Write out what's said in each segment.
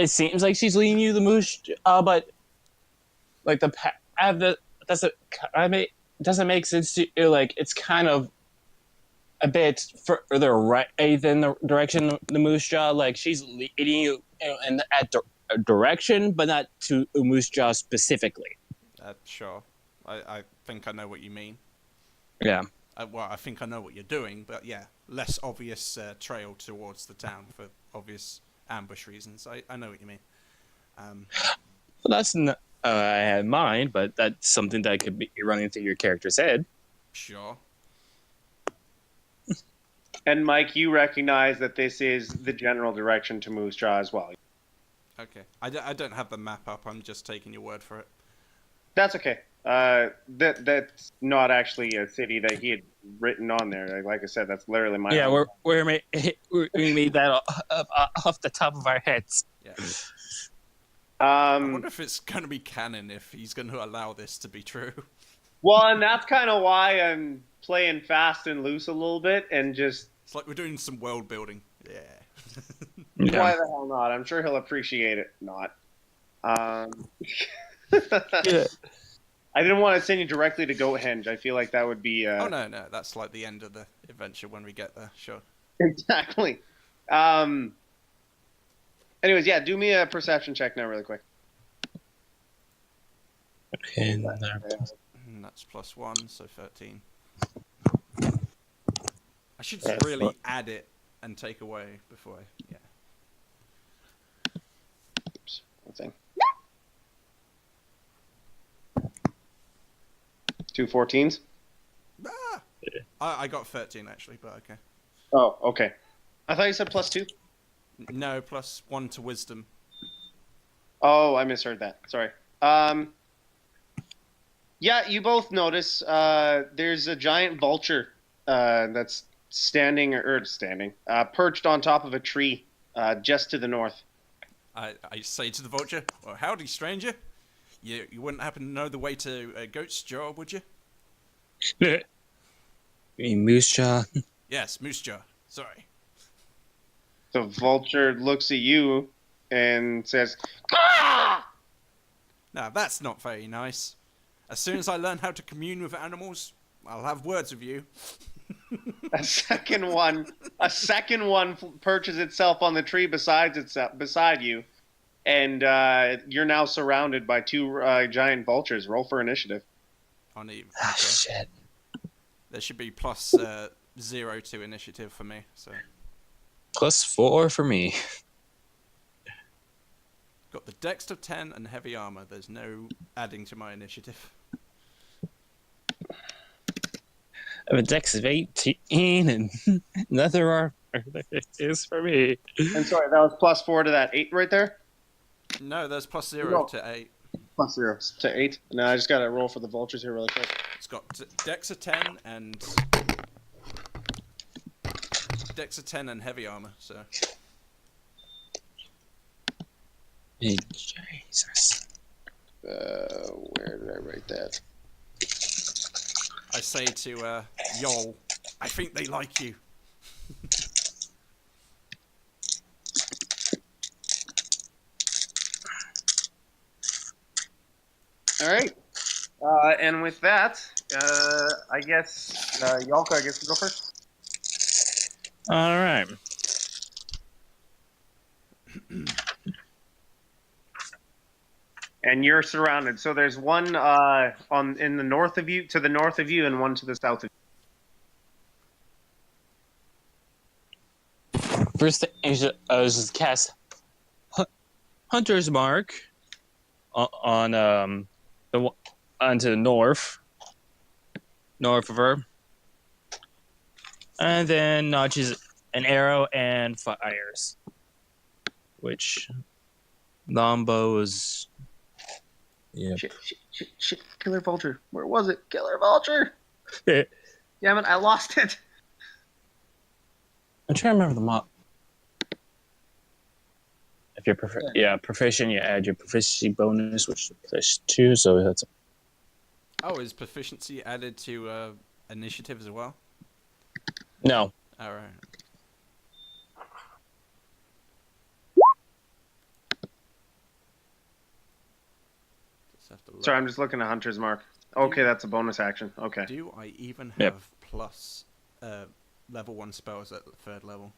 it seems like she's leading you the moose, but like the doesn't I mean doesn't make sense to like it's kind of a bit further right than the direction the moose jaw. Like she's leading you in that direction, but not to moose jaw specifically. Sure. I think I know what you mean. Yeah. Well, I think I know what you're doing, but yeah, less obvious trail towards the town for obvious ambush reasons. I know what you mean. Well, that's not I had in mind, but that's something that could be running through your character's head. Sure. And Mike, you recognize that this is the general direction to Moose Jaw as well. Okay. I don't have the map up. I'm just taking your word for it. That's okay. That's not actually a city that he had written on there. Like I said, that's literally my. Yeah, we made that off the top of our heads. Yeah. I wonder Um. if it's going to be canon if he's going to allow this to be true. Well, and that's kind of why I'm playing fast and loose a little bit, and just It's like we're doing some world building. Yeah. why the hell not? I'm sure he'll appreciate it. Not. Yeah. I didn't want to send you directly to Goathenge. I feel like that would be. Oh no, that's like the end of the adventure when we get there. Sure. Exactly. Anyways, yeah, do me a perception check now, really quick. Okay. That's +1, so 13. I should That's really what- add it and take away before I... Yeah. Oops, one thing. 2 14s? Ah! I got 13 actually, but okay. Oh, okay. I thought you said +2. No, +1 to wisdom. Oh, I misheard that. Sorry. Yeah, you both notice there's a giant vulture that's perched on top of a tree just to the north. I say to the vulture, well, howdy, stranger. You wouldn't happen to know the way to Goat's Jaw, would you? You mean moose jaw? Yes, Moose Jaw. Sorry. The vulture looks at you and says, "Ah!" Now, that's not very nice. As soon as I learn how to commune with animals, I'll have words with you. A second one perches itself on the tree beside you, and you're now surrounded by two giant vultures. Roll for initiative. On even. Ah, Okay. shit. There should be +0 to initiative for me. So +4 for me. got the dex of 10 and heavy armor. There's no adding to my initiative. I have a dex of 18 and another armor. It is for me. And sorry, that was +4 to that 8 right there. No, there's +0 No. to 8. +0 to 8. No, I just got to roll for the vultures here really quick. It's got dex of 10 and heavy armor. So Hey, Jesus. Where did I write that? I say to Yol, I think they like you. All right. And with that, I guess Yalka gets to go first. All right. And you're surrounded. So there's one in the north of you, to the north of you, and one to the south of you. First thing I was just cast Hunter's Mark on onto the north of her, and then notches an arrow and fires, which longbow is. Yeah. Shit. Killer vulture. Where was it? Killer vulture. I'm Damn it, I lost it. trying to remember the mod. If you're proficient, you add your proficiency bonus, which is +2, so that's Oh, is proficiency added to initiative as well? no. All right. have to look. Sorry, I'm just looking at Hunter's Mark. Okay, that's a bonus action. Okay. Do I even Yep. have plus level 1 spells at the 3rd level?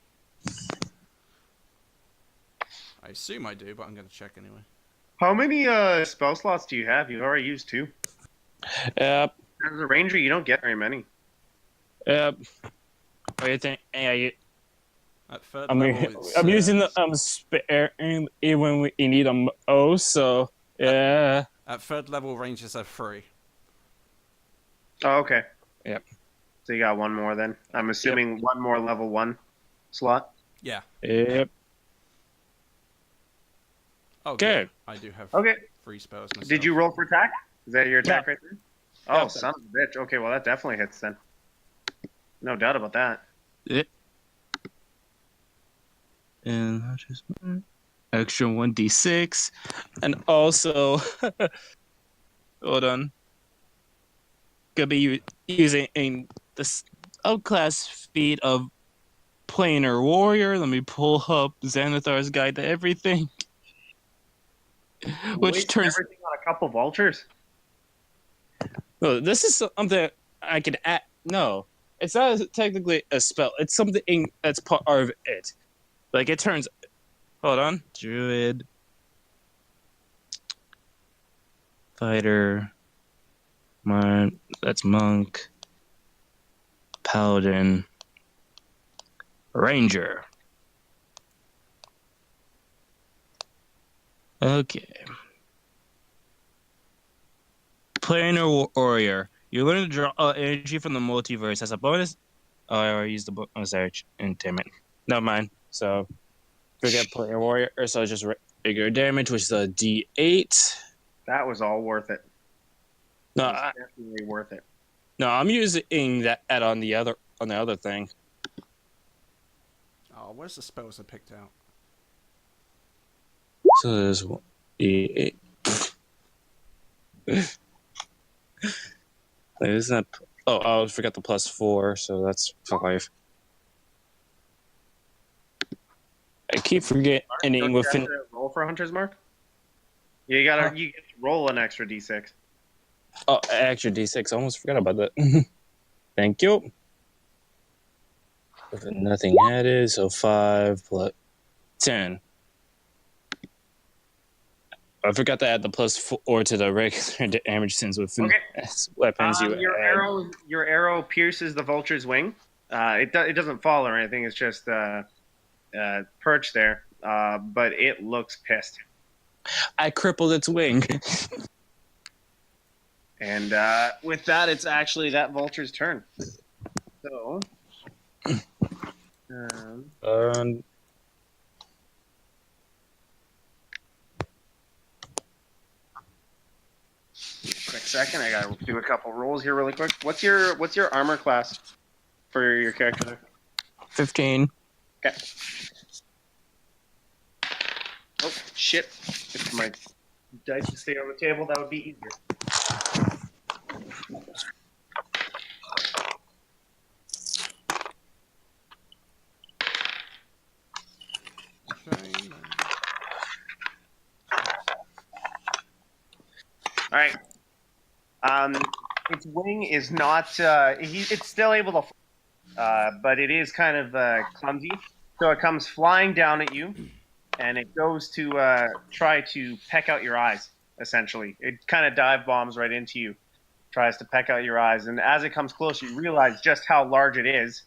I assume I do, but I'm going to check anyway. How many spell slots do you have? You've already used 2. Yep. As a ranger, you don't get very many. Yep. What do you think? Yeah, At 3rd I'm, level, it's, I'm using the spare when we need them. Oh, so yeah. At 3rd level, rangers have 3. Oh, okay. Yep. So you got one more then. I'm assuming one more level 1 slot. Yeah. Yep. Oh, Okay. good. I do have Okay. 3 spells myself. Did you roll for attack? Is that your attack right there? Oh, Yeah. son of a bitch. Okay, well, that definitely hits then. No doubt about that. Yep. And I'll just extra 1d6, and also hold on. Gonna be using this outclass feat of Planar Warrior. Let me pull up Xanathar's Guide to Everything, which Waste turns. everything on a couple vultures. No, this is something I can add. No, it's not technically a spell. It's something that's part of it. Like it turns. Hold on, Druid, Fighter, that's Monk, Paladin, Ranger. Okay. Planar Warrior. You learn to draw energy from the multiverse as a bonus. Oh, I already used the bonus action. Damn it. Never mind. So, forget Planar Warrior. So, just regular damage, which is a D8. That was all worth it. No, That was definitely worth it. no, I'm using that add on the other thing. Oh, where's the spells I picked out? So there's D8. Is that? Oh, I forgot the +4, so that's 5. I keep forgetting Don't you within. have to roll for Hunter's Mark? You gotta you get to roll an extra d6. Oh, extra D6. I almost forgot about that. Thank you. With nothing added, so 5 plus 10. I forgot to add the +4 to the regular damage since with weapons you add. Your arrow pierces the vulture's wing. It doesn't fall or anything. It's just perched there. But it looks pissed. I crippled its wing. And with that, it's actually that vulture's turn. So, quick second, I gotta do a couple rolls here really quick. What's your armor class for your character there? 15. Okay. Oh shit! If my dice would stay on the table, that would be easier. All right. Its wing is not. It's still able to, but it is kind of clumsy. So it comes flying down at you, and it goes to try to peck out your eyes. Essentially, it kind of dive bombs right into you, tries to peck out your eyes, and as it comes closer, you realize just how large it is,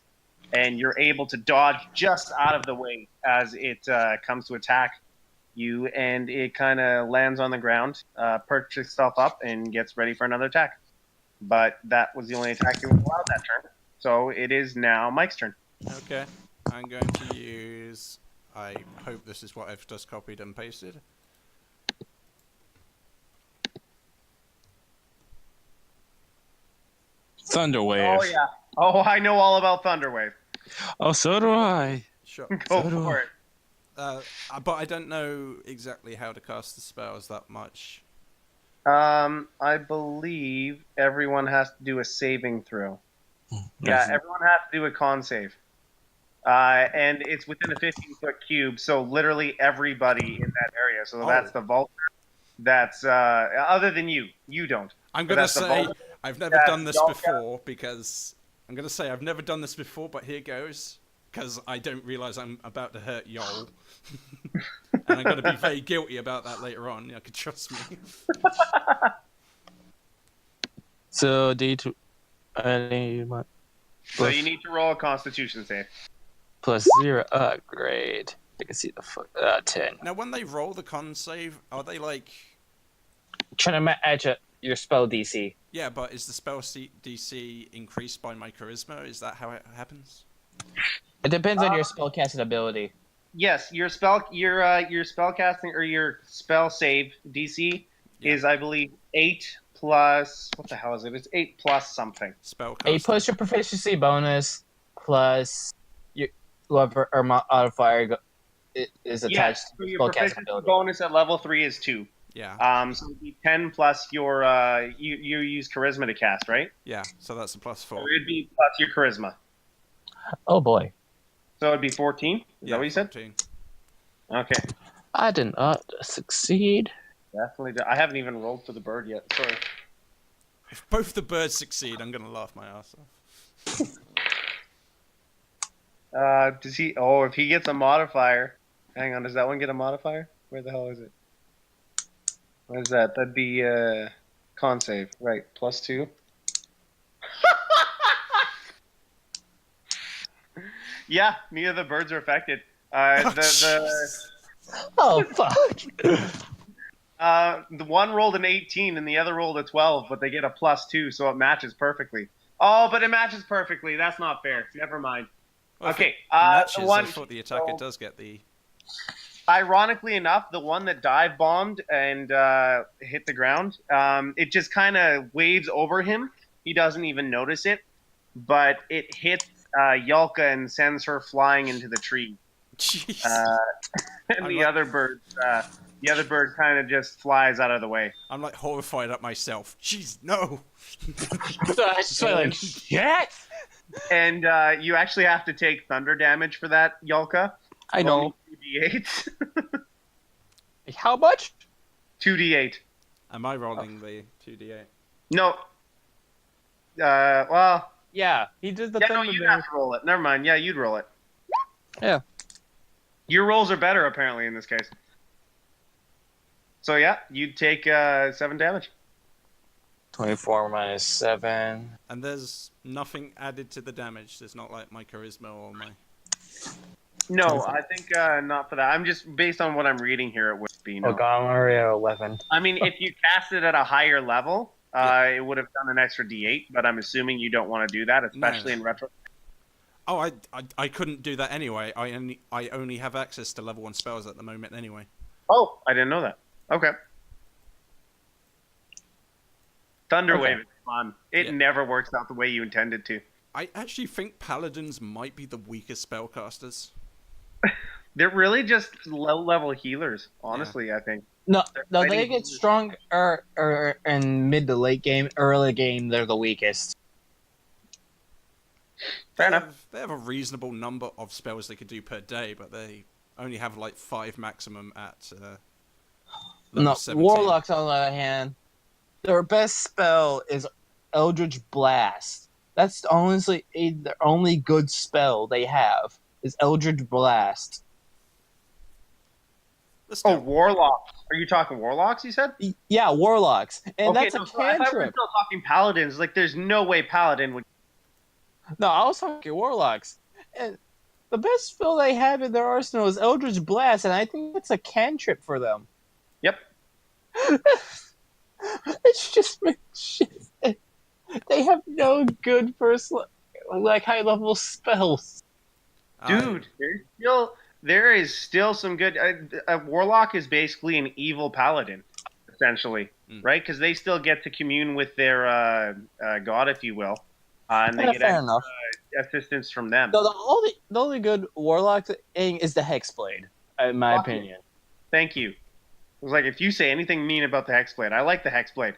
and you're able to dodge just out of the way as it comes to attack you, and it kind of lands on the ground, perches itself up, and gets ready for another attack. But that was the only attack you were allowed that turn. So it is now Mike's turn. Okay. I'm going to use... I hope this is what I've just copied and pasted. Thunderwave. Oh, yeah. Oh, I know all about Thunderwave. Oh, so do I. Sure. Go So do for I. it. But I don't know exactly how to cast the spells that much. I believe everyone has to do a saving throw. Yeah, everyone has to do a con save. And it's within a 15-foot cube, so literally everybody in that area. So that's the Vulture, That's other than you. You don't. I'm But gonna that's the say bonus. I've never That's done this Yolka. before because I'm gonna say I've never done this before, but here goes because I don't realize I'm about to hurt Yol, and I'm gonna be very guilty about that later on. You can trust me. So D2, So you need to roll a Constitution save. plus 0. Great. I can see the 10. Now, when they roll the con save, are they like? Trying to match your spell DC. Yeah, but is the spell DC increased by my charisma? Is that how it happens? It depends on your spellcasting ability. Yes, your spell casting or your spell save DC is, I believe, 8 plus what the hell is it? It's 8 plus something. Spell 8 plus your proficiency bonus plus your whatever or modifier is attached So to your spellcasting proficiency ability. bonus at level 3 is 2. Yeah. So it'd be 10 plus your you use charisma to cast, right? Yeah. So that's a +4. So it'd be plus your charisma. Oh boy. So it'd be 14. Is that what you said? 14. Okay. I did not succeed. Definitely. I haven't even rolled for the bird yet. Sorry. If both the birds succeed, I'm gonna laugh my ass off. Does he? Oh, if he gets a modifier. Hang on. Does that one get a modifier? Where the hell is it? What is that? That'd be con save, right? +2. Yeah, neither of the birds are affected. Oh fuck. The one rolled an 18 and the other rolled a 12, but they get a +2, so it matches perfectly. Oh, but it matches perfectly. That's not fair. Never mind. Well, if Okay, it matches, the one. I thought the attacker does get the. Ironically enough, the one that dive bombed and hit the ground, it just kind of waves over him. He doesn't even notice it, but it hits Yulka and sends her flying into the tree. Jeez. And the other bird kind of just flies out of the way. I'm like horrified at myself. Jeez, no. I just went like shit. And you actually have to take thunder damage for that, Yulka. I know. 2d8. How much? 2d8. Am I rolling the 2d8? No. Well. Yeah, he did the Yeah, thing. no, you'd have to roll it. Never mind. Yeah, you'd roll it. Yeah. Your rolls are better, apparently, in this case. So, yeah, you'd take 7 damage. 24 minus 7. And there's nothing added to the damage. There's not like my charisma or my. No, I think not for that. I'm just, based on what I'm reading here, it would be no. Maria 11. I mean, if you cast it at a higher level, it would have done an extra d8, but I'm assuming you don't want to do that, especially in retro. Oh, I couldn't do that anyway. I only have access to level 1 spells at the moment anyway. Oh, I didn't know that. Okay. Thunderwave is fun. It never works out the way you intended to. I actually think paladins might be the weakest spellcasters. They're really just low-level healers, honestly, I think. No, they get strong in mid to late game. Early game, they're the weakest. Fair enough. They have a reasonable number of spells they could do per day, but they only have like 5 maximum at level 17. Warlocks, on the other hand, their best spell is Eldritch Blast. That's honestly the only good spell they have is Eldritch Blast. Oh, Warlocks. Are you talking Warlocks, you said? Yeah, Warlocks. And okay, that's a so I thought we were cantrip. still talking Paladins. Like, there's no way Paladin would... No, I was talking Warlocks. And the best spell they have in their arsenal is Eldritch Blast, and I think that's a cantrip for them. Yep. It's just shit. They have no good first, like, high-level spells. Dude, there is still some good... a Warlock is basically an evil Paladin, essentially, right? Because they still get to commune with their god, if you will. And they get assistance from them. So the only good Warlock thing is the Hexblade, in my opinion. Thank you. It was like, if you say anything mean about the Hexblade, I like the Hexblade.